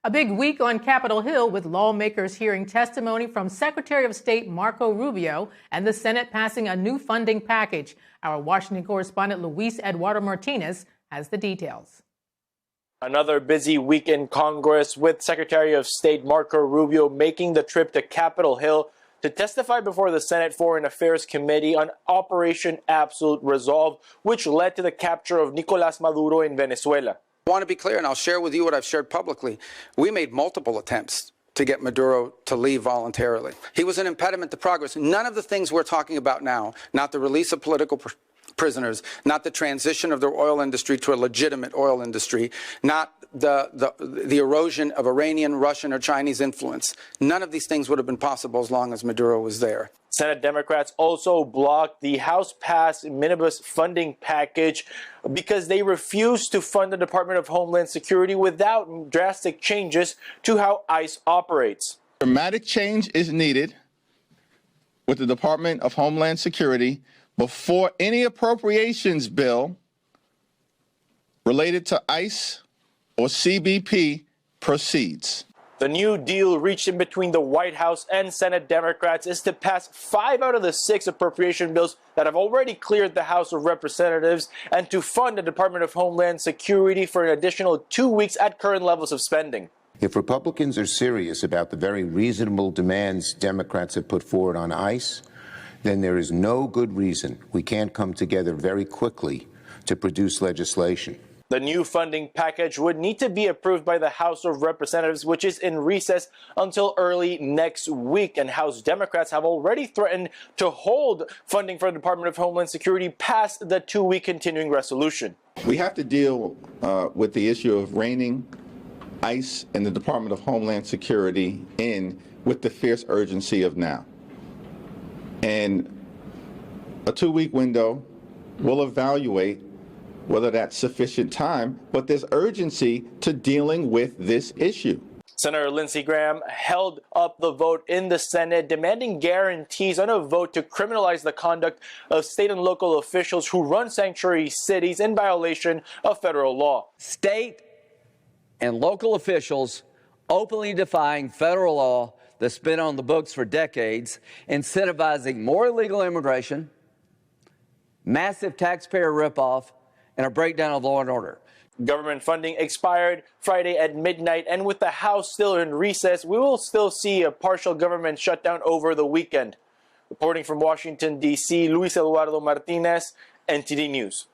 A big week on Capitol Hill with lawmakers hearing testimony from Secretary of State Marco Rubio and the Senate passing a new funding package. Our Washington correspondent Luis Eduardo Martinez has the details. Another busy week in Congress with Secretary of State Marco Rubio making the trip to Capitol Hill to testify before the Senate Foreign Affairs Committee on Operation Absolute Resolve, which led to the capture of Nicolás Maduro in Venezuela. I want to be clear, and I'll share with you what I've shared publicly. We made multiple attempts to get Maduro to leave voluntarily. He was an impediment to progress. None of the things we're talking about now, not the release of political prisoners, not the transition of the oil industry to a legitimate oil industry, not the erosion of Iranian, Russian, or Chinese influence. None of these things would have been possible as long as Maduro was there. Senate Democrats also blocked the House-passed minibus funding package because they refused to fund the Department of Homeland Security without drastic changes to how ICE operates. Dramatic change is needed with the Department of Homeland Security before any appropriations bill related to ICE or CBP proceeds. The new deal reached in between the White House and Senate Democrats is to pass 5 out of the 6 appropriation bills that have already cleared the House of Representatives and to fund the Department of Homeland Security for an additional 2 weeks at current levels of spending. If Republicans are serious about the very reasonable demands Democrats have put forward on ICE, then there is no good reason we can't come together very quickly to produce legislation. The new funding package would need to be approved by the House of Representatives, which is in recess until early next week. And House Democrats have already threatened to hold funding for the Department of Homeland Security past the 2-week continuing resolution. We have to deal with the issue of reining ICE and the Department of Homeland Security in with the fierce urgency of now. And a 2-week window will evaluate whether that's sufficient time, but there's urgency to dealing with this issue. Senator Lindsey Graham held up the vote in the Senate, demanding guarantees on a vote to criminalize the conduct of state and local officials who run sanctuary cities in violation of federal law. State and local officials openly defying federal law that's been on the books for decades, incentivizing more illegal immigration, massive taxpayer ripoff, and a breakdown of law and order. Government funding expired Friday at midnight, and with the House still in recess, we will still see a partial government shutdown over the weekend. Reporting from Washington, D.C., Luis Eduardo Martinez, NTD News.